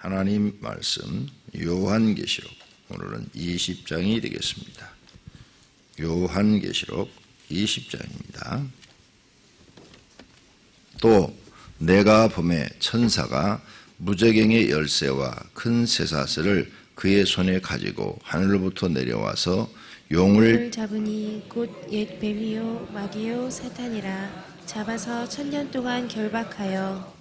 하나님 말씀 요한계시록 오늘은 20장이 되겠습니다. 요한계시록 20장입니다. 또 내가 보매 천사가 무저갱의 열쇠와 큰 쇠사슬을 그의 손에 가지고 하늘로부터 내려와서 용을 잡으니 곧 옛 뱀이요 마귀요 사탄이라 잡아서 1000년 동안 결박하여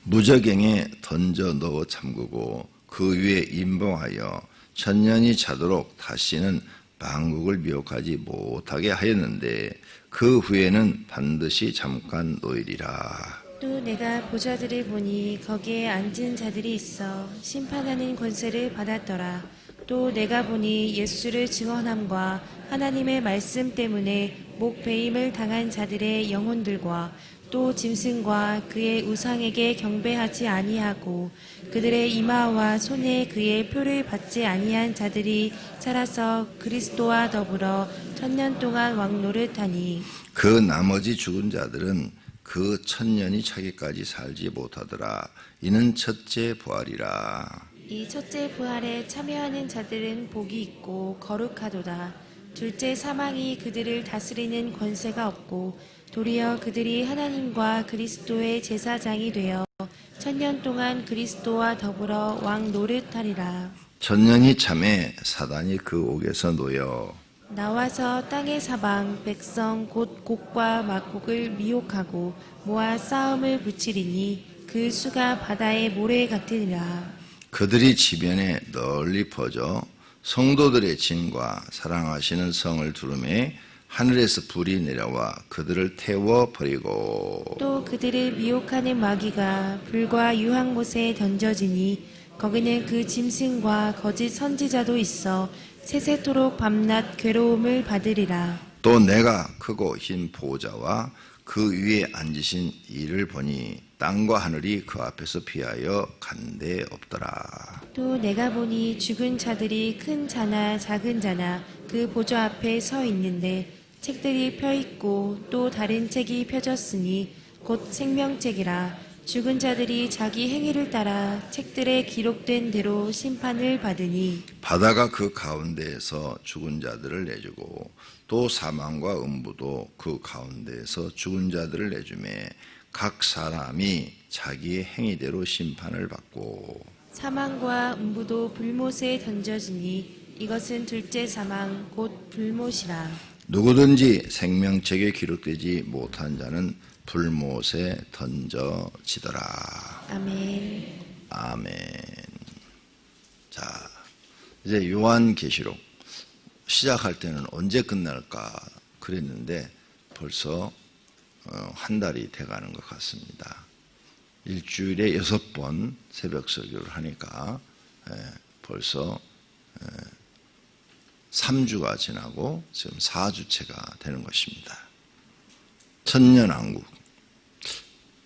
무저갱에 던져 넣어 잠그고 그 위에 임봉하여 1000년이 차도록 다시는 만국을 미혹하지 못하게 하였는데 그 후에는 반드시 잠깐 노일이라. 또 내가 보좌들을 보니 거기에 앉은 자들이 있어 심판하는 권세를 받았더라. 또 내가 보니 예수를 증언함과 하나님의 말씀 때문에 목베임을 당한 자들의 영혼들과 또 짐승과 그의 우상에게 경배하지 아니하고 그들의 이마와 손에 그의 표를 받지 아니한 자들이 살아서 그리스도와 더불어 1000년 동안 왕노릇하니 그 나머지 죽은 자들은 그 1000년이 차기까지 살지 못하더라. 이는 첫째 부활이라. 이 첫째 부활에 참여하는 자들은 복이 있고 거룩하도다. 둘째 사망이 그들을 다스리는 권세가 없고 도리어 그들이 하나님과 그리스도의 제사장이 되어 1000년 동안 그리스도와 더불어 왕 노릇하리라. 1000년이 참에 사단이 그 옥에서 놓여 나와서 땅의 사방 백성 곧 곡과 막곡을 미혹하고 모아 싸움을 붙이리니 그 수가 바다의 모래 같으니라. 그들이 지변에 널리 퍼져 성도들의 진과 사랑하시는 성을 두르매 하늘에서 불이 내려와 그들을 태워버리고 또 그들을 미혹하는 마귀가 불과 유황못에 던져지니 거기는 그 짐승과 거짓 선지자도 있어 세세토록 밤낮 괴로움을 받으리라. 또 내가 크고 흰 보좌와 그 위에 앉으신 이를 보니 땅과 하늘이 그 앞에서 피하여 간데 없더라. 또 내가 보니 죽은 자들이 큰 자나 작은 자나 그 보좌 앞에 서 있는데 책들이 펴 있고 또 다른 책이 펴졌으니 곧 생명책이라. 죽은 자들이 자기 행위를 따라 책들에 기록된 대로 심판을 받으니 바다가 그 가운데에서 죽은 자들을 내주고 또 사망과 음부도 그 가운데에서 죽은 자들을 내주매 각 사람이 자기의 행위대로 심판을 받고 사망과 음부도 불못에 던져지니 이것은 둘째 사망 곧 불못이라. 누구든지 생명책에 기록되지 못한 자는 불못에 던져지더라. 아멘. 아멘. 자, 이제 요한계시록 시작할 때는 언제 끝날까 그랬는데 벌써 한 달이 돼가는 것 같습니다. 일주일에 6번 새벽 설교를 하니까 벌써 3주가 지나고 지금 4주째가 되는 것입니다. 천년왕국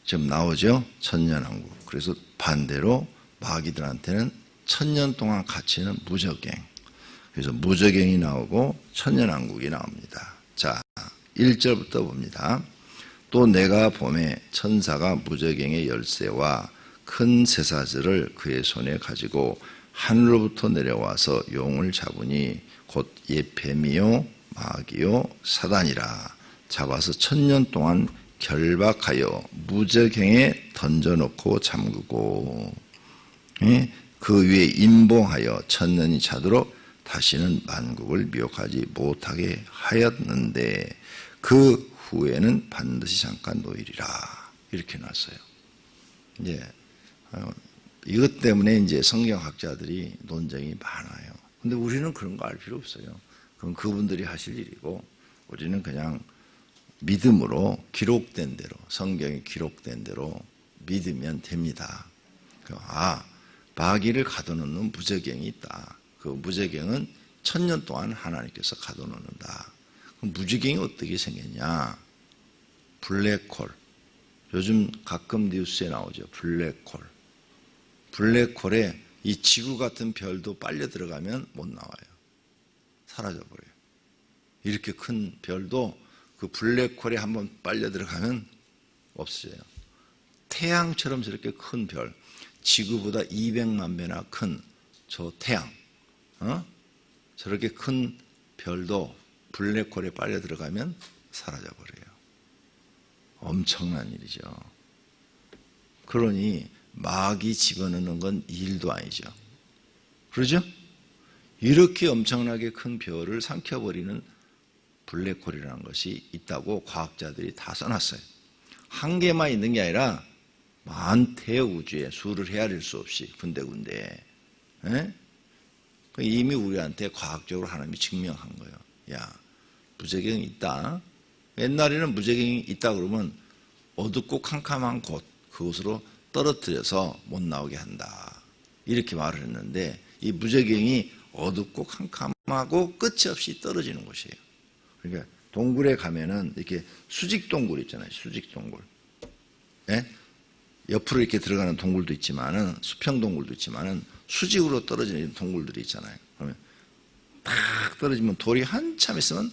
지금 나오죠? 천년왕국. 그래서 반대로 마귀들한테는 1000년 동안 갇히는 무저갱. 그래서 무저갱이 나오고 천년왕국이 나옵니다. 자, 1절부터 봅니다. 또 내가 보매 천사가 무저갱의 열쇠와 큰 쇠사슬을 그의 손에 가지고 하늘로부터 내려와서 용을 잡으니 곧 옛 뱀이요 마귀요 사단이라. 잡아서 1000년 동안 결박하여 무저갱에 던져놓고 잠그고 그 위에 임봉하여 1000년이 차도록 다시는 만국을 미혹하지 못하게 하였는데 그 후에는 반드시 잠깐 노일이라. 이렇게 놨어요. 이제 이것 때문에 이제 성경학자들이 논쟁이 많아요. 근데 우리는 그런 거 알 필요 없어요. 그건 그분들이 하실 일이고 우리는 그냥 믿음으로 기록된 대로 성경에 기록된 대로 믿으면 됩니다. 마귀를 가둬놓는 무저갱이 있다. 그 무저갱은 1000년 동안 하나님께서 가둬놓는다. 그럼 무저갱이 어떻게 생겼냐? 블랙홀. 요즘 가끔 뉴스에 나오죠. 블랙홀. 블랙홀에 이 지구 같은 별도 빨려 들어가면 못 나와요. 사라져버려요. 이렇게 큰 별도 그 블랙홀에 한번 빨려 들어가면 없어요. 태양처럼 저렇게 큰 별, 지구보다 200만 배나 큰 저 태양, 저렇게 큰 별도 블랙홀에 빨려 들어가면 사라져 버려요. 엄청난 일이죠. 그러니 마귀 집어넣는 건 일도 아니죠. 그러죠? 이렇게 엄청나게 큰 별을 삼켜버리는 블랙홀이라는 것이 있다고 과학자들이 다 써놨어요. 한 개만 있는 게 아니라 만태 우주에 수를 헤아릴 수 없이 군데군데. 이미 우리한테 과학적으로 하나님이 증명한 거예요. 야, 무제경이 있다. 옛날에는 무제경이 있다 그러면 어둡고 캄캄한 곳, 그곳으로 떨어뜨려서 못 나오게 한다. 이렇게 말을 했는데 이 무제경이 어둡고 캄캄하고 끝이 없이 떨어지는 곳이에요. 그러니까 동굴에 가면은 이렇게 수직 동굴 있잖아요. 수직 동굴. 예? 옆으로 이렇게 들어가는 동굴도 있지만은 수평 동굴도 있지만은 수직으로 떨어지는 동굴들이 있잖아요. 그러면 탁 떨어지면 돌이 한참 있으면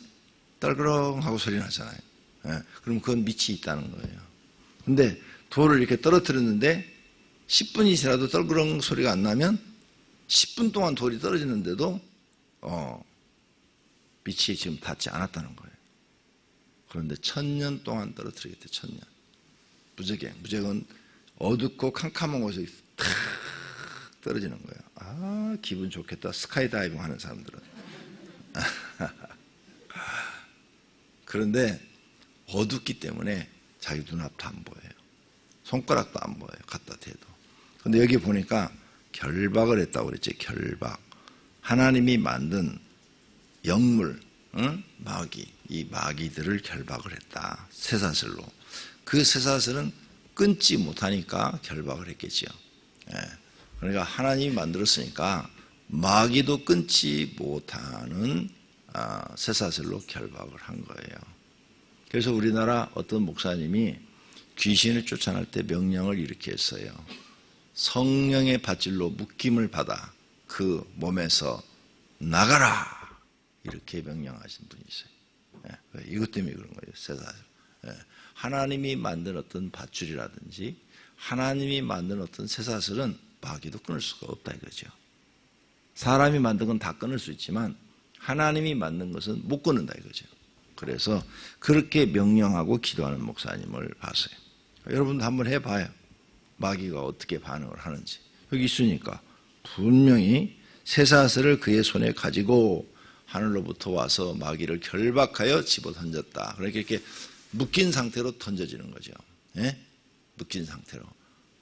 떨그렁하고 소리 나잖아요. 예? 그럼 그건 밑이 있다는 거예요. 근데 돌을 이렇게 떨어뜨렸는데 10분이 지나도 떨그렁 소리가 안 나면 10분 동안 돌이 떨어지는데도 밑이 지금 닿지 않았다는 거예요. 그런데 1000년 동안 떨어뜨리겠대. 1000년. 무제경은 어둡고 캄캄한 곳에 탁 떨어지는 거예요. 아, 기분 좋겠다. 스카이다이빙 하는 사람들은. 그런데 어둡기 때문에 자기 눈앞도 안 보여요. 손가락도 안 보여요. 갖다 대도. 근데 여기 보니까 결박을 했다고 그랬지. 결박. 하나님이 만든 영물, 마귀, 이 마귀들을 결박을 했다. 쇠사슬로. 그 쇠사슬은 끊지 못하니까 결박을 했겠지요. 예. 그러니까 하나님이 만들었으니까 마귀도 끊지 못하는 쇠사슬로 결박을 한 거예요. 그래서 우리나라 어떤 목사님이 귀신을 쫓아낼 때 명령을 이렇게 했어요. 성령의 밧줄로 묶임을 받아 그 몸에서 나가라, 이렇게 명령하신 분이 있어요. 예. 이것 때문에 그런 거예요. 쇠사슬. 예. 하나님이 만든 어떤 밧줄이라든지 하나님이 만든 어떤 쇠사슬은 마귀도 끊을 수가 없다 이거죠. 사람이 만든 건 다 끊을 수 있지만 하나님이 만든 것은 못 끊는다 이거죠. 그래서 그렇게 명령하고 기도하는 목사님을 봤어요. 여러분도 한번 해봐요. 마귀가 어떻게 반응을 하는지. 여기 있으니까 분명히 쇠사슬을 그의 손에 가지고 하늘로부터 와서 마귀를 결박하여 집어 던졌다. 그러니까 이렇게 묶인 상태로 던져지는 거죠. 예? 묶인 상태로.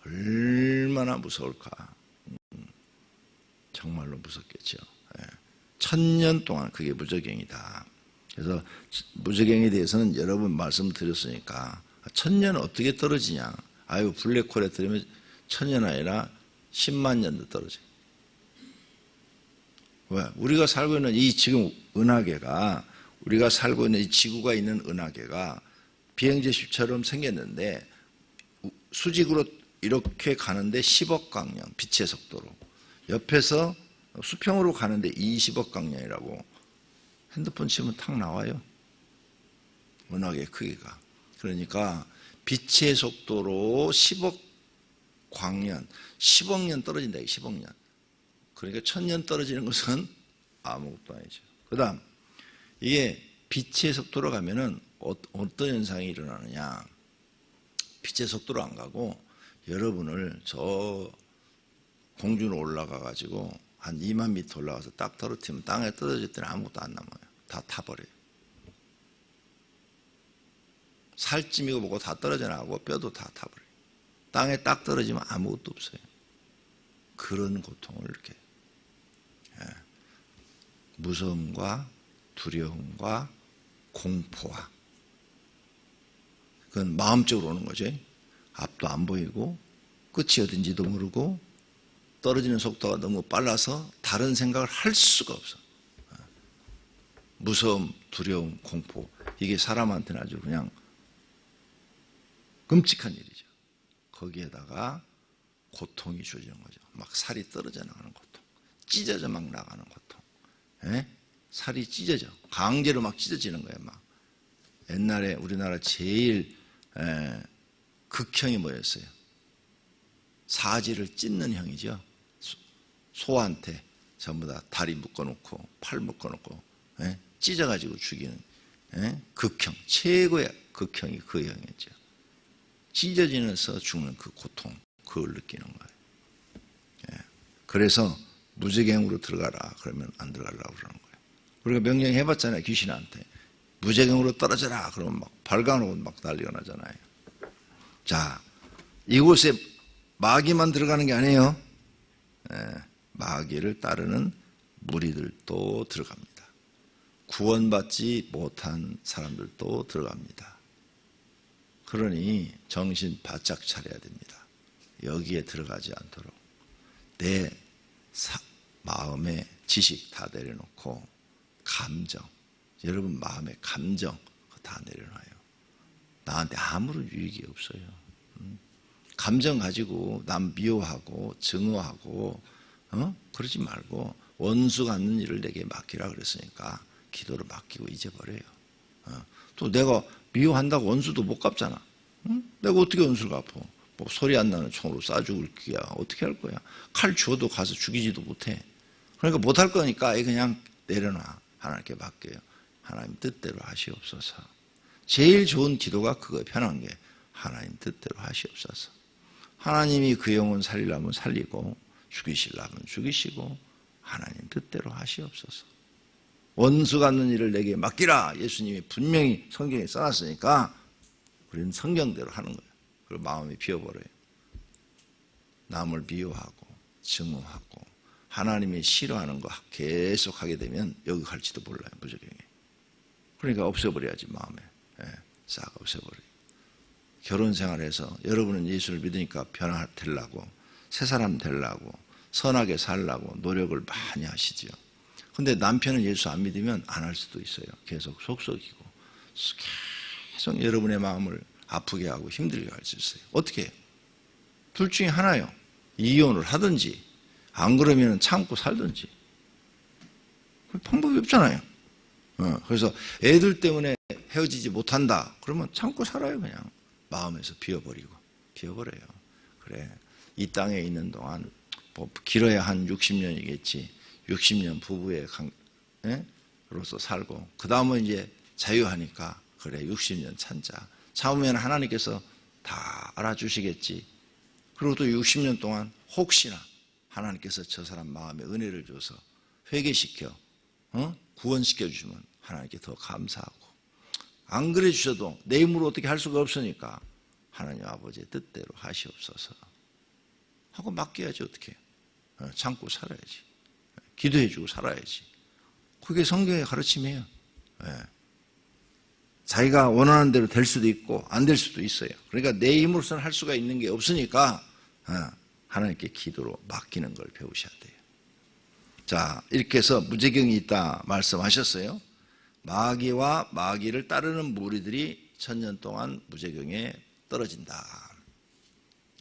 얼마나 무서울까. 정말로 무섭겠죠. 예. 1000년 동안 그게 무저갱이다. 그래서 무저갱에 대해서는 여러 번 말씀드렸으니까 1000년 어떻게 떨어지냐. 아유, 블랙홀에 들으면 1000년 아니라 10만 년도 떨어져요. 왜? 우리가 살고 있는 이 지금 은하계가, 우리가 살고 있는 이 지구가 있는 은하계가 비행제식처럼 생겼는데 수직으로 이렇게 가는데 10억 광년, 빛의 속도로. 옆에서 수평으로 가는데 20억 광년이라고. 핸드폰 치면 탁 나와요. 은하계 크기가. 그러니까 빛의 속도로 10억 광년, 10억 년 떨어진다. 10억 년. 그러니까 1000년 떨어지는 것은 아무것도 아니죠. 그 다음, 이게 빛의 속도로 가면은 어떤 현상이 일어나느냐. 빛의 속도로 안 가고 여러분을 저 공중으로 올라가 가지고 한 2만 미터 올라가서 딱 떨어뜨리면 땅에 떨어질 때는 아무것도 안 남아요. 다 타버려요. 살찜이고 뭐고 다 떨어져 나가고 뼈도 다 타버려요. 땅에 딱 떨어지면 아무것도 없어요. 그런 고통을 이렇게. 무서움과 두려움과 공포와, 그건 마음적으로 오는 거죠. 앞도 안 보이고 끝이 어딘지도 모르고 떨어지는 속도가 너무 빨라서 다른 생각을 할 수가 없어. 무서움, 두려움, 공포, 이게 사람한테는 아주 그냥 끔찍한 일이죠. 거기에다가 고통이 주어지는 거죠. 막 살이 떨어져 나가는 고통, 찢어져 막 나가는 고통. 살이 찢어져, 강제로 막 찢어지는 거예요. 막 옛날에 우리나라 제일 극형이 뭐였어요? 사지를 찢는 형이죠. 소한테 전부 다 다리 묶어놓고 팔 묶어놓고 찢어가지고 죽이는 극형, 최고의 극형이 그 형이죠. 찢어지면서 죽는 그 고통, 그걸 느끼는 거예요. 그래서 무제경으로 들어가라 그러면 안 들어가려고 그러는 거예요. 우리가 명령해봤잖아요. 귀신한테 무제경으로 떨어져라 그러면 막 발광으로 막 난리가 나잖아요. 자, 이곳에 마귀만 들어가는 게 아니에요. 마귀를 따르는 무리들도 들어갑니다. 구원받지 못한 사람들도 들어갑니다. 그러니 정신 바짝 차려야 됩니다. 여기에 들어가지 않도록 내 마음의 지식 다 내려놓고 감정, 여러분 마음의 감정 다 내려놔요. 나한테 아무런 유익이 없어요. 감정 가지고 남 미워하고 증오하고 그러지 말고 원수 갖는 일을 내게 맡기라 그랬으니까 기도를 맡기고 잊어버려요. 또 내가 미워한다고 원수도 못 갚잖아. 내가 어떻게 원수를 갚어? 뭐 소리 안 나는 총으로 쏴 죽을 기야. 어떻게 할 거야? 칼 주어도 가서 죽이지도 못해. 그러니까 못할 거니까 그냥 내려놔. 하나님께 맡겨요. 하나님 뜻대로 하시옵소서. 제일 좋은 기도가 그거예요. 편한 게 하나님 뜻대로 하시옵소서. 하나님이 그 영혼 살리려면 살리고 죽이시려면 죽이시고 하나님 뜻대로 하시옵소서. 원수 갖는 일을 내게 맡기라. 예수님이 분명히 성경에 써놨으니까 우리는 성경대로 하는 거예요. 그리고 마음이 비어버려요. 남을 미워하고 증오하고 하나님이 싫어하는 거 계속 하게 되면 여기 갈지도 몰라요. 무조건에. 그러니까 없애버려야지 마음에. 싹 없애버려요. 결혼 생활에서 여러분은 예수를 믿으니까 변화되려고 새 사람 되려고 선하게 살려고 노력을 많이 하시죠. 근데 남편은 예수 안 믿으면 안 할 수도 있어요. 계속 속썩이고 계속 여러분의 마음을 아프게 하고 힘들게 할 수 있어요. 어떻게 해요? 둘 중에 하나요. 이혼을 하든지 안 그러면 참고 살든지. 방법이 없잖아요. 그래서 애들 때문에 헤어지지 못한다. 그러면 참고 살아요. 그냥 마음에서 비워버려요. 그래, 이 땅에 있는 동안 뭐 길어야 한 60년이겠지. 60년 부부의 로서 살고 그 다음은 이제 자유하니까 그래 60년 참자. 참으면 하나님께서 다 알아주시겠지. 그리고 또 60년 동안 혹시나 하나님께서 저 사람 마음에 은혜를 줘서 회개시켜 구원시켜 주시면 하나님께 더 감사하고 안 그래 주셔도 내 힘으로 어떻게 할 수가 없으니까 하나님 아버지의 뜻대로 하시옵소서 하고 맡겨야지. 어떻게 참고 살아야지. 기도해 주고 살아야지. 그게 성경의 가르침이에요. 자기가 원하는 대로 될 수도 있고 안 될 수도 있어요. 그러니까 내 힘으로서는 할 수가 있는 게 없으니까 하나님께 기도로 맡기는 걸 배우셔야 돼요. 자, 이렇게 해서 무제경이 있다 말씀하셨어요. 마귀와 마귀를 따르는 무리들이 1000년 동안 무제경에 떨어진다.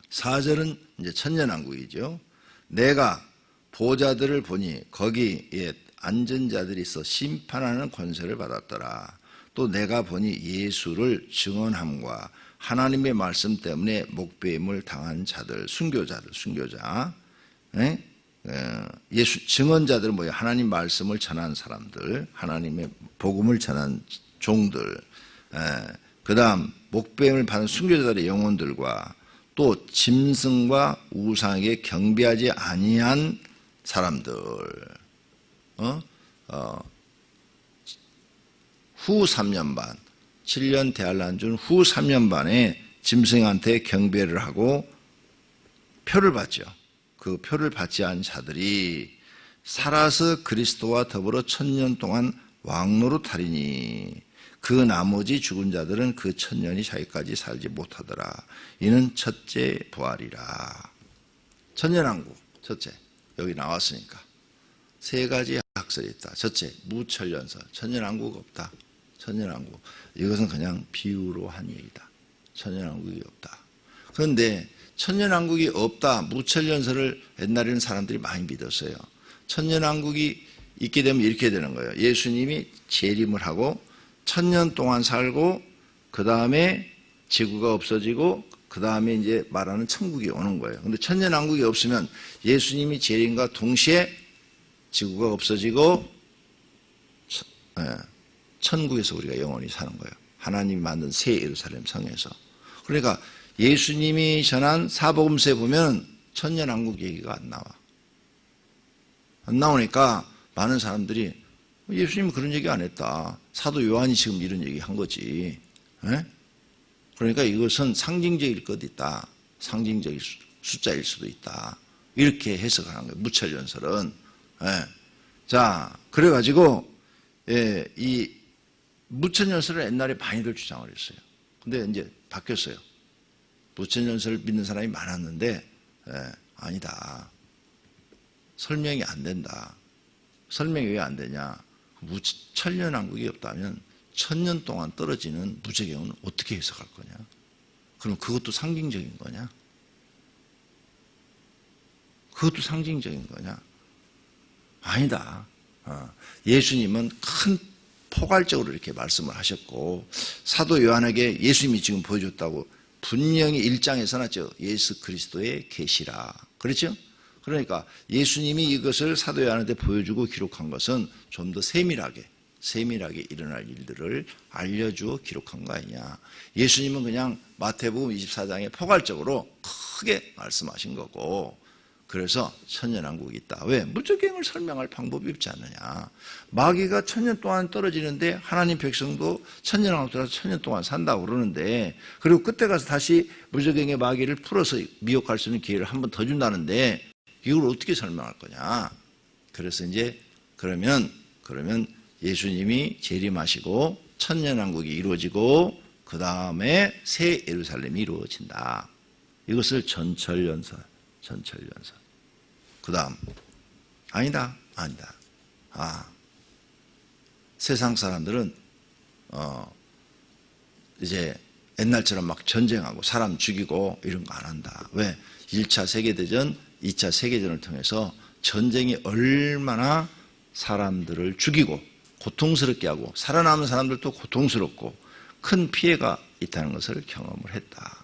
4절은 이제 천년왕국이죠. 내가 보좌들을 보니 거기에 앉은 자들이 있어 심판하는 권세를 받았더라. 또 내가 보니 예수를 증언함과 하나님의 말씀 때문에 목배임을 당한 자들, 순교자, 예수 증언자들 뭐예요? 하나님 말씀을 전한 사람들, 하나님의 복음을 전한 종들, 그 다음 목배임을 받은 순교자들의 영혼들과 또 짐승과 우상에게 경배하지 아니한 사람들, 후 3년 반, 7년 대환란 중 후 3년 반에 짐승한테 경배를 하고 표를 받죠. 그 표를 받지 않은 자들이 살아서 그리스도와 더불어 1000년 동안 왕노릇하리니 그 나머지 죽은 자들은 그 1000년이 자기까지 살지 못하더라. 이는 첫째 부활이라. 천년왕국 첫째, 여기 나왔으니까 세 가지 학설이 있다. 첫째, 무천년설. 천년왕국 없다. 천년왕국. 이것은 그냥 비유로 한 얘기다. 천년왕국이 없다. 그런데 천년왕국이 없다. 무천년설을 옛날에는 사람들이 많이 믿었어요. 천년왕국이 있게 되면 이렇게 되는 거예요. 예수님이 재림을 하고 1000년 동안 살고 그 다음에 지구가 없어지고 그 그 다음에 이제 말하는 천국이 오는 거예요. 근데 천년왕국이 없으면 예수님이 재림과 동시에 지구가 없어지고 천국에서 우리가 영원히 사는 거예요. 하나님이 만든 새 예루살렘 성에서. 그러니까 예수님이 전한 사복음서에 보면 천년왕국 얘기가 안 나와. 안 나오니까 많은 사람들이 예수님은 그런 얘기 안 했다. 사도 요한이 지금 이런 얘기 한 거지. 그러니까 이것은 상징적일 것 있다. 상징적인 숫자일 수도 있다. 이렇게 해석하는 거예요. 무천연설은. 자, 그래가지고 이 무천연설을 옛날에 많이들 주장을 했어요. 근데 이제 바뀌었어요. 무천연설을 믿는 사람이 많았는데 아니다. 설명이 안 된다. 설명이 왜 안 되냐? 천년왕국이 없다면 1000년 동안 떨어지는 무저갱은 어떻게 해석할 거냐? 그럼 그것도 상징적인 거냐? 그것도 상징적인 거냐? 아니다. 예수님은 큰 포괄적으로 이렇게 말씀을 하셨고 사도 요한에게 예수님이 지금 보여줬다고 분명히 1장에서 나왔죠. 예수 그리스도의 계시라. 그렇죠? 그러니까 예수님이 이것을 사도 요한한테 보여주고 기록한 것은 좀 더 세밀하게 일어날 일들을 알려주어 기록한 거 아니냐. 예수님은 그냥 마태복음 24장에 포괄적으로 크게 말씀하신 거고 그래서 천년왕국이 있다. 왜? 무저갱을 설명할 방법이 없지 않느냐. 마귀가 1000년 동안 떨어지는데 하나님 백성도 천년왕국 들어서 1000년 동안 산다고 그러는데 그리고 그때 가서 다시 무저갱의 마귀를 풀어서 미혹할 수 있는 기회를 한 번 더 준다는데 이걸 어떻게 설명할 거냐. 그래서 이제 그러면 예수님이 재림하시고 천년왕국이 이루어지고 그 다음에 새 예루살렘이 이루어진다. 이것을 전철연설. 그 다음 아니다. 세상 사람들은 이제 옛날처럼 막 전쟁하고 사람 죽이고 이런 거 안 한다. 왜? 1차 세계대전, 2차 세계대전을 통해서 전쟁이 얼마나 사람들을 죽이고 고통스럽게 하고 살아남은 사람들도 고통스럽고 큰 피해가 있다는 것을 경험을 했다.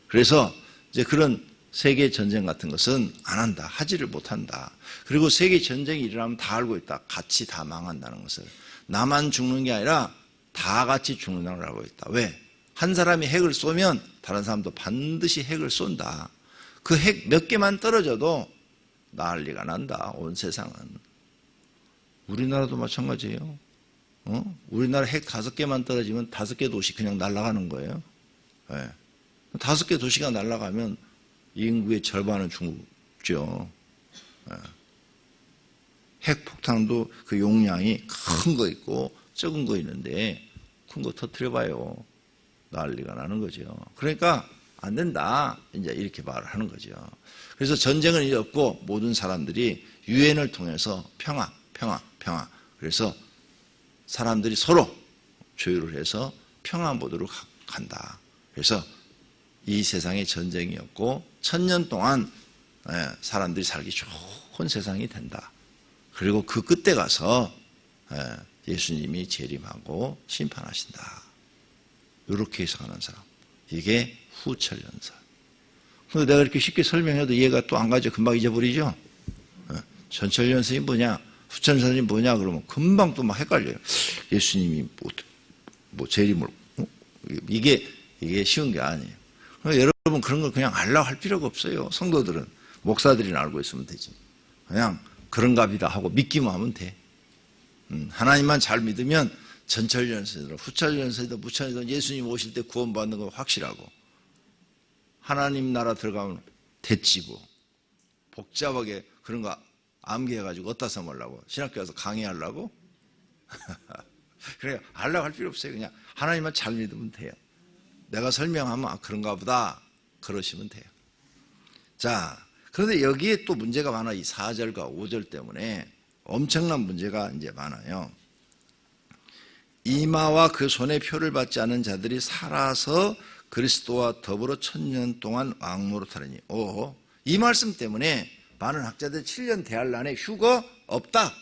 그래서 이제 그런 세계 전쟁 같은 것은 안 한다. 하지를 못한다. 그리고 세계 전쟁이 일어나면 다 알고 있다. 같이 다 망한다는 것을. 나만 죽는 게 아니라 다 같이 죽는다는 걸 알고 있다. 왜? 한 사람이 핵을 쏘면 다른 사람도 반드시 핵을 쏜다. 그 핵 몇 개만 떨어져도 난리가 난다. 온 세상은. 우리나라도 마찬가지예요. 우리나라 핵 5개만 떨어지면 5개 도시 그냥 날아가는 거예요. 5개 도시가 날아가면 인구의 절반은 죽죠. 핵폭탄도 그 용량이 큰 거 있고 적은 거 있는데 큰 거 터뜨려봐요. 난리가 나는 거죠. 그러니까 안 된다. 이제 이렇게 말을 하는 거죠. 그래서 전쟁은 이제 없고 모든 사람들이 유엔을 통해서 평화. 그래서 사람들이 서로 조율을 해서 평화 모드로 간다. 그래서 이 세상에 전쟁이 없고 1000년 동안 사람들이 살기 좋은 세상이 된다. 그리고 그 끝에 가서 예수님이 재림하고 심판하신다. 이렇게 해석하는 사람. 이게 후천연설. 근데 내가 이렇게 쉽게 설명해도 이해가 또 안 가죠. 금방 잊어버리죠. 전철연설이 뭐냐, 후천연설이 뭐냐 그러면 금방 또 막 헷갈려요. 예수님이 뭐 재림을 이게 쉬운 게 아니에요. 여러분 그런 걸 그냥 알라고 할 필요가 없어요. 성도들은 목사들이나 알고 있으면 되지. 그냥 그런갑이다 하고 믿기만 하면 돼. 하나님만 잘 믿으면 전철연설이든 후천연설이든 무천연설이든 예수님 오실 때 구원받는 건 확실하고 하나님 나라 들어가면 됐지 뭐. 복잡하게 그런 거 암기해가지고 어디다 써먹으려고 신학교 가서 강의하려고 그래 알라고 할 필요 없어요. 그냥 하나님만 잘 믿으면 돼요. 내가 설명하면 그런가 보다 그러시면 돼요. 자, 그런데 여기에 또 문제가 많아. 이 4절과 5절 때문에 엄청난 문제가 이제 많아요. 이마와 그 손에 표를 받지 않은 자들이 살아서 그리스도와 더불어 1000년 동안 왕노로 타르니. 이 말씀 때문에 많은 학자들 7년 대환란에 휴거 없다.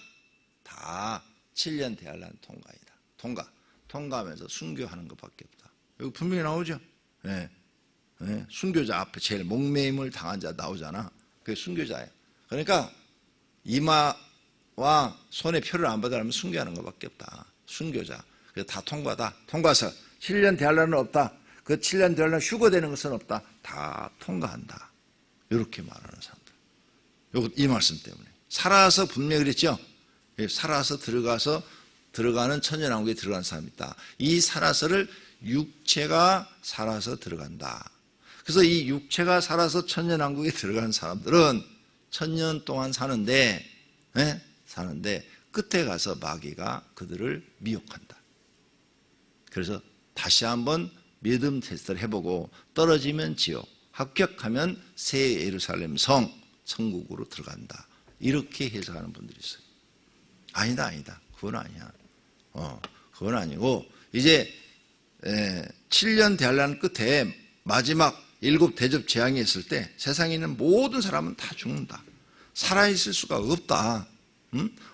다 7년 대환란 통과이다. 통과하면서 순교하는 것밖에 없다. 여기 분명히 나오죠. 네. 예? 순교자 앞에 제일 목매임을 당한 자 나오잖아. 그게 순교자예요. 그러니까 이마와 손에 표를 안 받으려면 순교하는 것밖에 없다. 순교자. 그래서 다 통과다. 통과서 7년 대할 날은 없다. 그 7년 대할 날 휴거되는 것은 없다. 다 통과한다. 이렇게 말하는 사람들. 이 말씀 때문에. 살아서 분명히 그랬죠. 살아서 들어가는 천년왕국에 들어간 사람이 있다. 이 살아서를 육체가 살아서 들어간다. 그래서 이 육체가 살아서 천년왕국에 들어간 사람들은 천년 동안 사는데 끝에 가서 마귀가 그들을 미혹한다. 그래서 다시 한번 믿음 테스트를 해보고 떨어지면 지옥, 합격하면 새 예루살렘 천국으로 들어간다. 이렇게 해석하는 분들이 있어요. 아니다. 그건 아니야. 그건 아니고 이제 7년 대환란 끝에 마지막 7 대접 재앙이 있을 때 세상에 있는 모든 사람은 다 죽는다. 살아있을 수가 없다.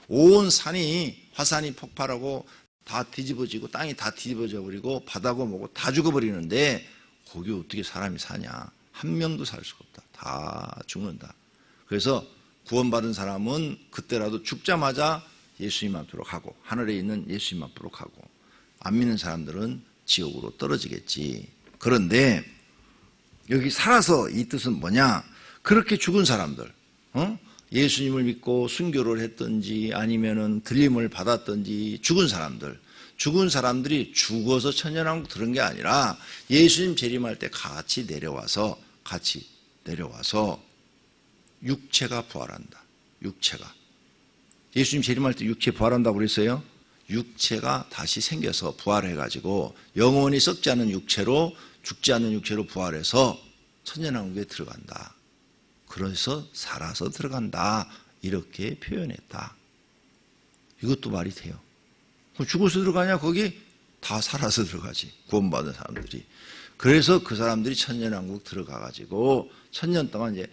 온 산이 화산이 폭발하고 다 뒤집어지고 땅이 다 뒤집어져 버리고 바다고 뭐고 다 죽어버리는데 거기 어떻게 사람이 사냐. 한 명도 살 수가 없다. 다 죽는다. 그래서 구원받은 사람은 그때라도 죽자마자 예수님 앞으로 가고 하늘에 있는 예수님 앞으로 가고 안 믿는 사람들은 지옥으로 떨어지겠지. 그런데 여기 살아서 이 뜻은 뭐냐? 그렇게 죽은 사람들, 예수님을 믿고 순교를 했든지 아니면은 들림을 받았든지 죽은 사람들이 죽어서 천년왕국 들은 게 아니라 예수님 재림할 때 같이 내려와서 육체가 부활한다. 육체가. 예수님 재림할 때 육체 부활한다고 그랬어요? 육체가 다시 생겨서 부활해가지고 영원히 썩지 않은 육체로 죽지 않는 육체로 부활해서 천년왕국에 들어간다. 그래서 살아서 들어간다. 이렇게 표현했다. 이것도 말이 돼요. 그럼 죽어서 들어가냐? 거기 다 살아서 들어가지. 구원받은 사람들이. 그래서 그 사람들이 천년왕국 들어가가지고 천년 동안 이제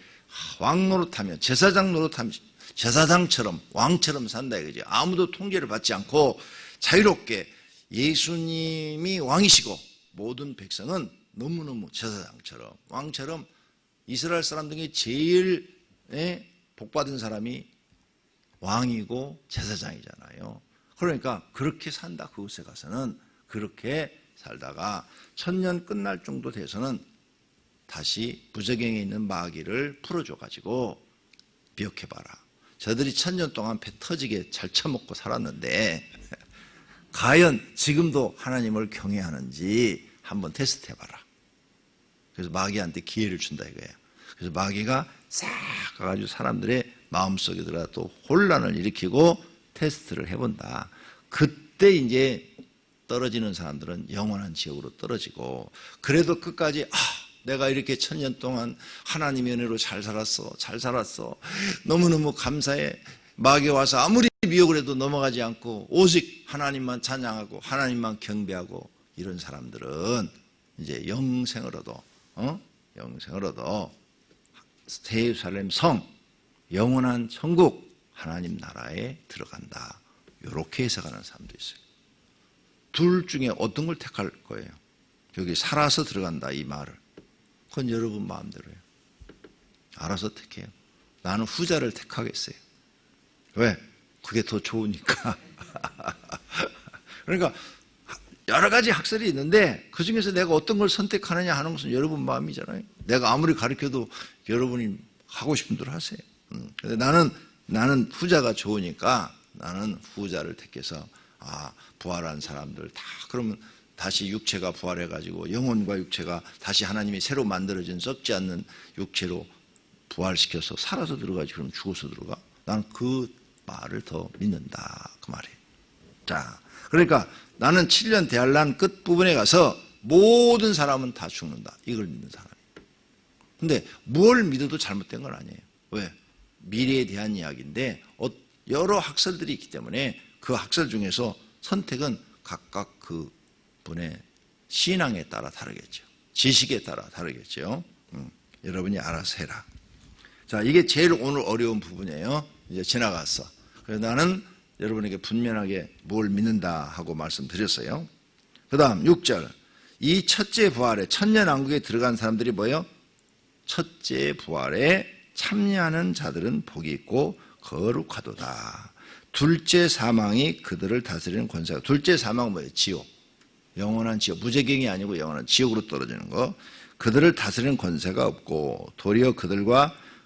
왕 노릇하며 제사장 노릇하며 제사장처럼 왕처럼 산다 이거지. 아무도 통제를 받지 않고 자유롭게 예수님이 왕이시고 모든 백성은 너무너무 제사장처럼 왕처럼 이스라엘 사람 중에 제일 복받은 사람이 왕이고 제사장이잖아요. 그러니까 그렇게 산다. 그곳에 가서는 그렇게 살다가 천년 끝날 정도 돼서는 다시 부적경에 있는 마귀를 풀어줘가지고 기억해봐라. 저들이 천년 동안 배 터지게 잘 처먹고 살았는데 과연 지금도 하나님을 경외하는지 한번 테스트 해봐라. 그래서 마귀한테 기회를 준다 이거예요. 그래서 마귀가 싹 가가지고 사람들의 마음속에 들어가 또 혼란을 일으키고 테스트를 해본다. 그때 이제 떨어지는 사람들은 영원한 지옥으로 떨어지고 그래도 끝까지 내가 이렇게 천년 동안 하나님의 은혜로 잘 살았어. 너무너무 감사해. 마귀 와서 아무리 미혹을 해도 넘어가지 않고 오직 하나님만 찬양하고 하나님만 경배하고 이런 사람들은 이제 영생을 얻어 새 예루살렘 영원한 천국 하나님 나라에 들어간다. 이렇게 해석하는 사람도 있어요. 둘 중에 어떤 걸 택할 거예요? 여기 살아서 들어간다 이 말을. 그건 여러분 마음대로예요. 알아서 택해요. 나는 후자를 택하겠어요. 왜? 그게 더 좋으니까. 그러니까 여러 가지 학설이 있는데 그중에서 내가 어떤 걸 선택하느냐 하는 것은 여러분 마음이잖아요. 내가 아무리 가르쳐도 여러분이 하고 싶은 대로 하세요. 근데 나는 후자가 좋으니까 나는 후자를 택해서 부활한 사람들 다 그러면 다시 육체가 부활해가지고 영혼과 육체가 다시 하나님이 새로 만들어진 썩지 않는 육체로 부활시켜서 살아서 들어가지. 그럼 죽어서 들어가? 나는 그 말을 더 믿는다 그 말이에요. 자, 그러니까 나는 7년 대환란 끝부분에 가서 모든 사람은 다 죽는다. 이걸 믿는 사람이에요. 근데 뭘 믿어도 잘못된 건 아니에요. 왜? 미래에 대한 이야기인데 여러 학설들이 있기 때문에 그 학설 중에서 선택은 각각 그 분의 신앙에 따라 다르겠죠. 지식에 따라 다르겠죠. 여러분이 알아서 해라. 자, 이게 제일 오늘 어려운 부분이에요. 이제 지나갔어. 그래서 나는 여러분에게 분명하게 뭘 믿는다 하고 말씀드렸어요. 그 다음 6절. 이 첫째 부활에 천년왕국에 들어간 사람들이 뭐예요? 첫째 부활에 참여하는 자들은 복이 있고 거룩하도다. 둘째 사망이 그들을 다스리는 권세가. 둘째 사망은 뭐예요? 지옥. 영원한 지옥. 무제경이 아니고 영원한 지옥으로 떨어지는 거. 그들을 다스리는 권세가 없고 도리어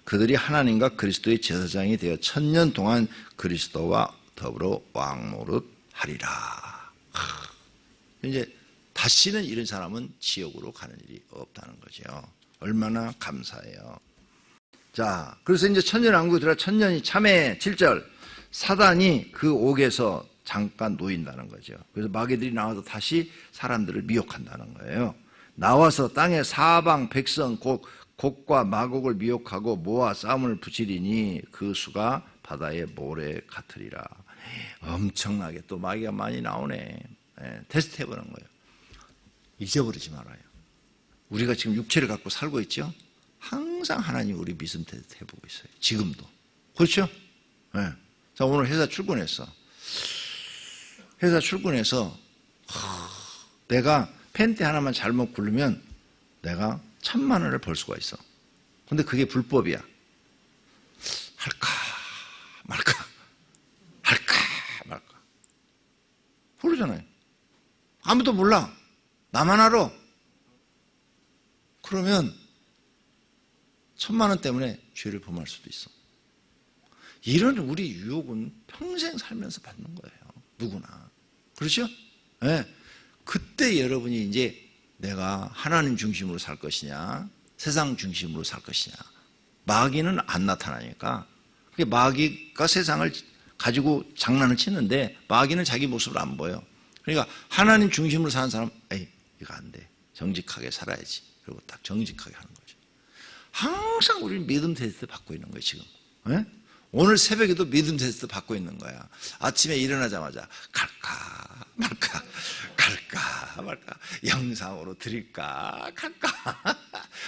그들이 하나님과 그리스도의 제사장이 되어 천년 동안 그리스도와 더불어 왕노릇 하리라. 이제 다시는 이런 사람은 지옥으로 가는 일이 없다는 거죠. 얼마나 감사해요. 자, 그래서 이제 천년왕국에 들어가 천년이 참회 7절. 사단이 그 옥에서 잠깐 놓인다는 거죠. 그래서 마귀들이 나와서 다시 사람들을 미혹한다는 거예요. 나와서 땅의 사방 백성 곡과 마곡을 미혹하고 모아 싸움을 붙이리니 그 수가 바다의 모래 같으리라. 엄청나게 또 마귀가 많이 나오네. 테스트 해보는 거예요. 잊어버리지 말아요. 우리가 지금 육체를 갖고 살고 있죠. 항상 하나님 우리 믿음 테스트 해보고 있어요. 지금도. 그렇죠? 네. 자, 오늘 회사 출근했어. 회사 출근해서 내가 팬티 하나만 잘못 굴르면 내가 1,000만 원을 벌 수가 있어. 근데 그게 불법이야. 할까 말까 할까 말까 모르잖아요. 아무도 몰라. 나만 알아. 그러면 1,000만 원 때문에 죄를 범할 수도 있어. 이런 우리 유혹은 평생 살면서 받는 거예요. 누구나. 그렇죠? 네. 그때 여러분이 이제 내가 하나님 중심으로 살 것이냐 세상 중심으로 살 것이냐. 마귀는 안 나타나니까. 마귀가 세상을 가지고 장난을 치는데 마귀는 자기 모습을 안 보여. 그러니까 하나님 중심으로 사는 사람, 에이 이거 안 돼. 정직하게 살아야지. 그리고 딱 정직하게 하는 거죠. 항상 우리는 믿음 테스트 받고 있는 거예요 지금. 네? 오늘 새벽에도 믿음 테스트 받고 있는 거야. 아침에 일어나자마자 갈까 말까 갈까 말까 영상으로 드릴까 갈까.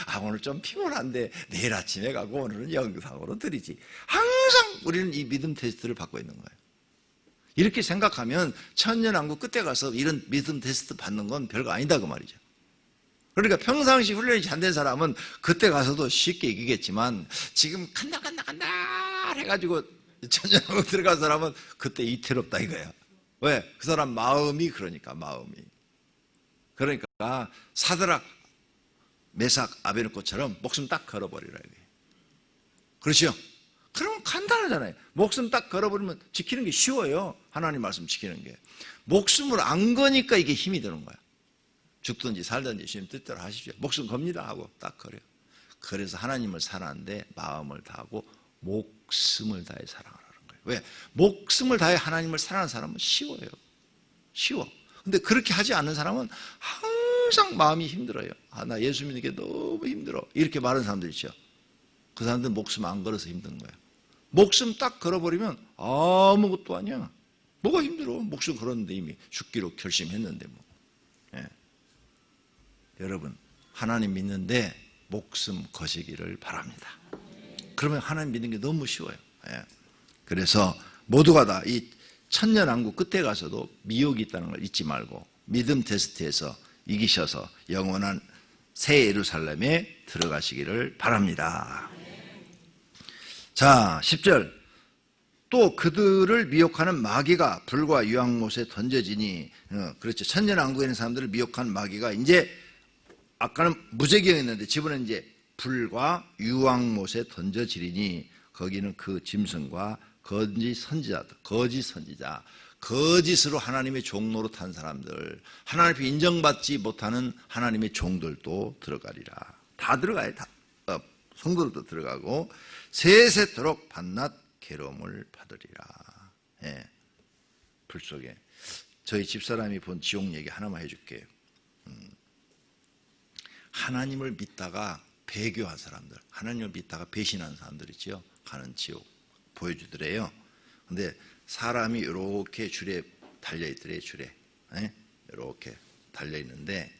아 오늘 좀 피곤한데 내일 아침에 가고 오늘은 영상으로 드리지. 항상 우리는 이 믿음 테스트를 받고 있는 거예요. 이렇게 생각하면 천년왕국 끝에 가서 이런 믿음 테스트 받는 건 별거 아니다 그 말이죠. 그러니까 평상시 훈련이 잘 된 사람은 그때 가서도 쉽게 이기겠지만 지금 간다 해가지고 천년왕국 들어간 사람은 그때 이태롭다 이거야. 왜? 그 사람 마음이 그러니까 마음이. 그러니까 사드락 메삭 아베느고처럼 목숨 딱 걸어버리라 이거예요. 그렇죠? 그러면 간단하잖아요. 목숨 딱 걸어버리면 지키는 게 쉬워요. 하나님 말씀 지키는 게. 목숨을 안 거니까 이게 힘이 드는 거야. 죽든지 살든지 주님 뜻대로 하십시오. 목숨 겁니다 하고 딱 걸어요. 그래서 하나님을 사랑하는데 마음을 다하고 목숨을 다해 사랑하라는 거예요. 왜? 목숨을 다해 하나님을 사랑하는 사람은 쉬워요. 쉬워. 근데 그렇게 하지 않는 사람은 항상 마음이 힘들어요. 아, 나 예수 믿는 게 너무 힘들어. 이렇게 말하는 사람들 있죠. 그 사람들은 목숨 안 걸어서 힘든 거야. 목숨 딱 걸어버리면 아무것도 아니야. 뭐가 힘들어? 목숨 걸었는데 이미 죽기로 결심했는데 뭐. 예. 여러분 하나님 믿는데 목숨 거시기를 바랍니다. 그러면 하나님 믿는 게 너무 쉬워요. 예. 그래서 모두가 다 이 천년왕국 끝에 가서도 미혹이 있다는 걸 잊지 말고 믿음 테스트에서 이기셔서 영원한 새 예루살렘에 들어가시기를 바랍니다. 자 10절 또 그들을 미혹하는 마귀가 불과 유황못에 던져지니 그렇죠. 천년왕국에 있는 사람들을 미혹한 마귀가 이제 아까는 무제경이었는데 지금은 이제 불과 유황못에 던져지리니 거기는 그 짐승과 거짓 선지자 거짓으로 하나님의 종로로 탄 사람들 하나님 앞에 인정받지 못하는 하나님의 종들도 들어가리라. 다 들어가요. 다. 성도들도 들어가고 세세토록 밤낮 괴로움을 받으리라. 예. 불 속에 저희 집사람이 본 지옥 얘기 하나만 해줄게요. 하나님을 믿다가 배교한 사람들, 하나님을 믿다가 배신한 사람들 있죠. 가는 지옥 보여주더래요. 근데 사람이 이렇게 줄에 달려있더래요. 줄에 이렇게 달려있는데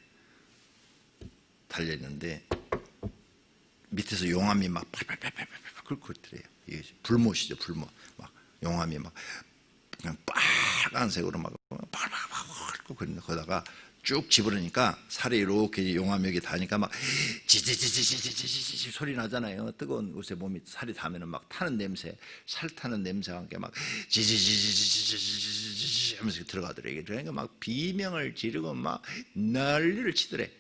밑에서 용암이 막 팔팔팔팔팔 끓고 있더래요. 이게 불못이죠. 불못. 막 용암이 막 그냥 빨간색으로 막 팔팔팔 끓고 있는데 거기다가 쭉 집으려니까 살이 이렇게 용암역에 닿으니까 막 지지지지지지지지 소리 나잖아요. 뜨거운 곳에 몸이 살이 닿으면 막 타는 냄새, 살 타는 냄새와 함께 막 지지지지지지지지 하면서 들어가더래요. 그러니까 막 비명을 지르고 막 난리를 치더래.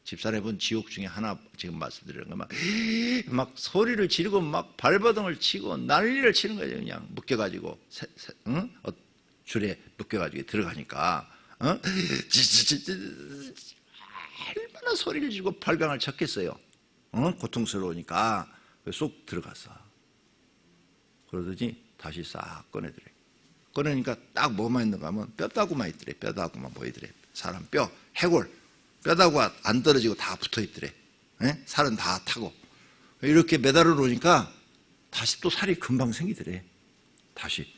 집사람은 지옥 중에 하나 지금 말씀드리는 거 막 소리를 지르고 막 발버둥을 치고 난리를 치는 거예요. 그냥 묶여가지고 줄에 묶여가지고 들어가니까 얼마나 소리를 지르고 발광을 쳤겠어요. 고통스러우니까 쏙 들어갔어. 그러더니 다시 싹 꺼내더래. 꺼내니까 딱 뭐만 있는가 하면 뼈다구만 있더래. 뼈다구만 보이더래. 사람 뼈, 해골 뼈다구가 안 떨어지고 다 붙어있더래. 살은 다 타고 이렇게 매달아 놓으니까 다시 또 살이 금방 생기더래. 다시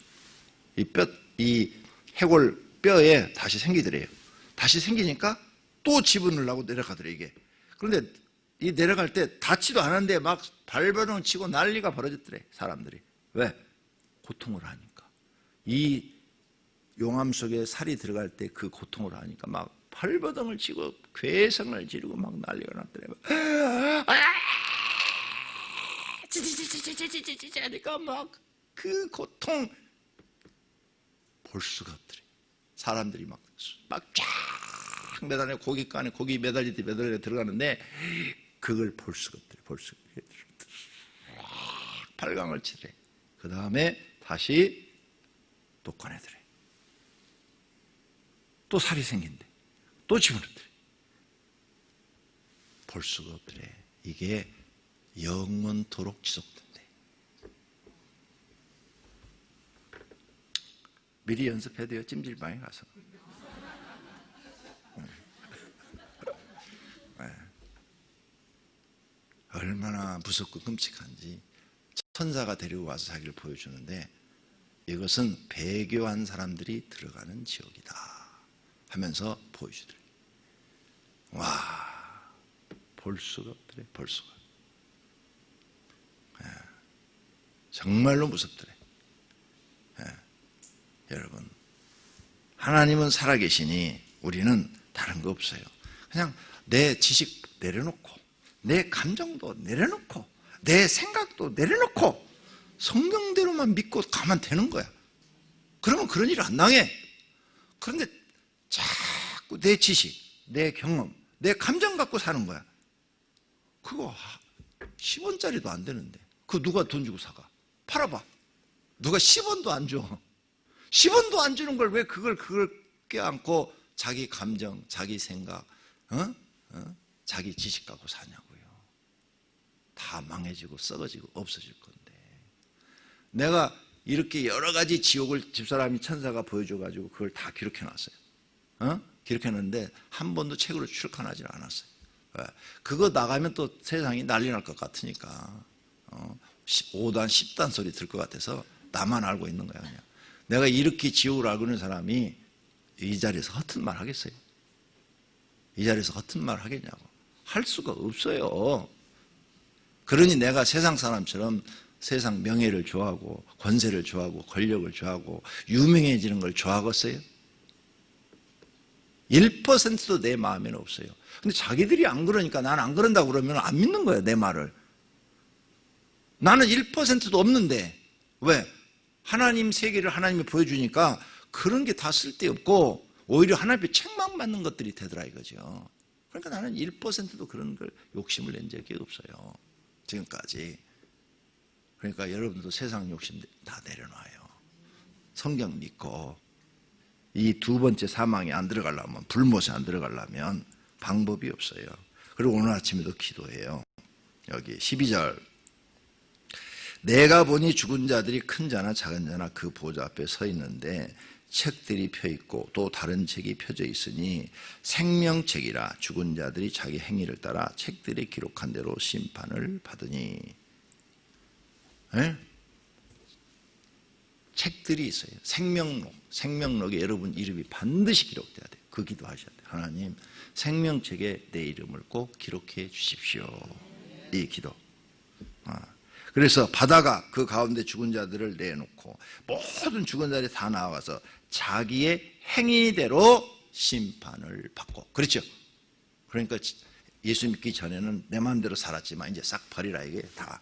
이 해골 뼈에 다시 생기더래요. 다시 생기니까 또 집어넣으려고 내려가더래 이게. 그런데 이 내려갈 때 닿지도 않았는데 막 발버둥 치고 난리가 벌어졌더래 사람들이. 왜? 고통을 하니까. 이 용암 속에 살이 들어갈 때 그 고통을 하니까 막 발버둥을 치고 괴성을 지르고 막 난리가 났더래. 지지지지지지지지 하니까 막 그 고통 볼 수가 없더래. 사람들이 막 쫙 매달려 고깃간에 고기 매달리듯 매달려 들어가는데 그걸 볼 수가 없더래. 볼 수가 없더래. 발광을 치더래. 그 다음에 다시 또 꺼내더래. 또 살이 생긴대. 또 집어넣더래. 볼 수가 없더래. 이게 영원토록 지속된대. 미리 연습해야 돼요. 찜질방에 가서. 얼마나 무섭고 끔찍한지 천사가 데리고 와서 자기를 보여주는데 이것은 배교한 사람들이 들어가는 지옥이다 하면서 보여주더래. 와, 볼 수가 없더래. 볼 수가. 정말로 무섭더래. 여러분, 하나님은 살아계시니 우리는 다른 거 없어요. 그냥 내 지식 내려놓고 내 감정도 내려놓고 내 생각도 내려놓고 성경대로만 믿고 가면 되는 거야. 그러면 그런 일 안 당해. 그런데 자꾸 내 지식, 내 경험, 내 감정 갖고 사는 거야. 그거 10원짜리도 안 되는데 그거 누가 돈 주고 사가? 팔아봐. 누가 10원도 안 줘. 10원도 안 주는 걸 왜 그걸 껴안고 자기 감정, 자기 생각, 자기 지식 갖고 사냐고요. 다 망해지고 썩어지고 없어질 건데. 내가 이렇게 여러 가지 지옥을 집사람이 천사가 보여줘가지고 그걸 다 기록해놨어요. 기록해놨는데 한 번도 책으로 출간하지 않았어요. 그거 나가면 또 세상이 난리 날 것 같으니까 5단 10단 소리 들 것 같아서 나만 알고 있는 거야. 그냥 내가 이렇게 지옥을 알고 있는 사람이 이 자리에서 허튼 말 하겠어요? 이 자리에서 허튼 말 하겠냐고. 할 수가 없어요. 그러니 내가 세상 사람처럼 세상 명예를 좋아하고 권세를 좋아하고 권력을 좋아하고 유명해지는 걸 좋아하겠어요? 1%도 내 마음에는 없어요. 근데 자기들이 안 그러니까 나는 안 그런다고 그러면 안 믿는 거예요, 내 말을. 나는 1%도 없는데 왜? 하나님 세계를 하나님이 보여주니까 그런 게 다 쓸데없고 오히려 하나님의 책망 받는 것들이 되더라 이거죠. 그러니까 나는 1%도 그런 걸 욕심을 낸 적이 없어요. 지금까지. 그러니까 여러분도 세상 욕심 다 내려놔요. 성경 믿고 이 두 번째 사망에 안 들어가려면, 불못에 안 들어가려면 방법이 없어요. 그리고 오늘 아침에도 기도해요. 여기 12절. 내가 보니 죽은 자들이 큰 자나 작은 자나 그 보좌 앞에 서 있는데 책들이 펴 있고 또 다른 책이 펴져 있으니 생명책이라 죽은 자들이 자기 행위를 따라 책들이 기록한 대로 심판을 받으니. 에? 책들이 있어요. 생명록에 여러분 이름이 반드시 기록돼야 돼요. 그 기도하셔야 돼요. 하나님 생명책에 내 이름을 꼭 기록해 주십시오. 이 기도. 그래서 바다가 그 가운데 죽은 자들을 내놓고 모든 죽은 자들이 다 나와서 자기의 행위대로 심판을 받고. 그렇죠? 그러니까 예수 믿기 전에는 내 마음대로 살았지만 이제 싹 버리라, 이게 다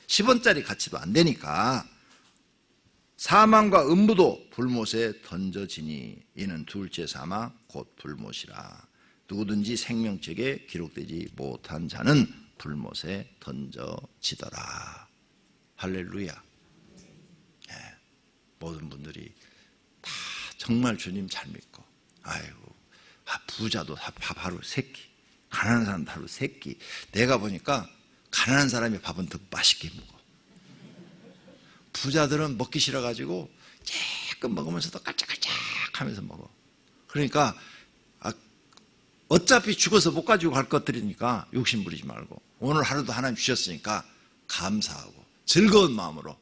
10원짜리 가치도 안 되니까. 사망과 음부도 불못에 던져지니 이는 둘째 사망 곧 불못이라. 누구든지 생명책에 기록되지 못한 자는 불못에 던져지더라. 할렐루야. 네. 모든 분들이 다 정말 주님 잘 믿고, 아이고, 부자도 밥 하루 3끼, 가난한 사람도 하루 3끼. 내가 보니까 가난한 사람이 밥은 더 맛있게 먹어. 부자들은 먹기 싫어가지고 조금 먹으면서도 깔짝깔짝 하면서 먹어. 그러니까 어차피 죽어서 못 가지고 갈 것들이니까 욕심 부리지 말고 오늘 하루도 하나님 주셨으니까 감사하고 즐거운 마음으로,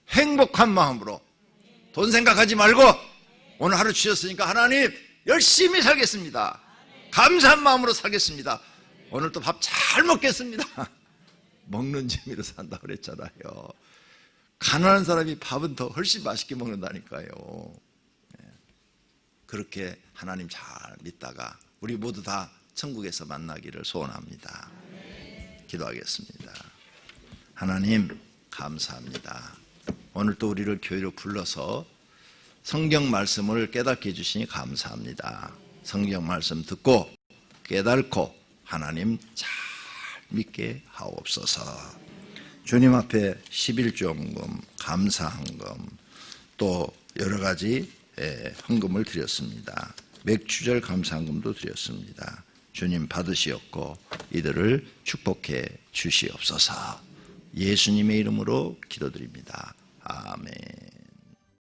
행복한 마음으로, 돈 생각하지 말고 오늘 하루 주셨으니까 하나님 열심히 살겠습니다. 감사한 마음으로 살겠습니다. 오늘 또 밥 잘 먹겠습니다. 먹는 재미로 산다 그랬잖아요. 가난한 사람이 밥은 더 훨씬 맛있게 먹는다니까요. 그렇게 하나님 잘 믿다가 우리 모두 다 천국에서 만나기를 소원합니다. 기도하겠습니다. 하나님 감사합니다. 오늘 또 우리를 교회로 불러서 성경 말씀을 깨닫게 해주시니 감사합니다. 성경 말씀 듣고 깨닫고 하나님 잘 믿게 하옵소서. 주님 앞에 11조헌금, 감사헌금, 또 여러 가지 헌금을 드렸습니다. 맥주절 감사헌금도 드렸습니다. 주님 받으시옵고 이들을 축복해 주시옵소서. 예수님의 이름으로 기도드립니다. 아멘.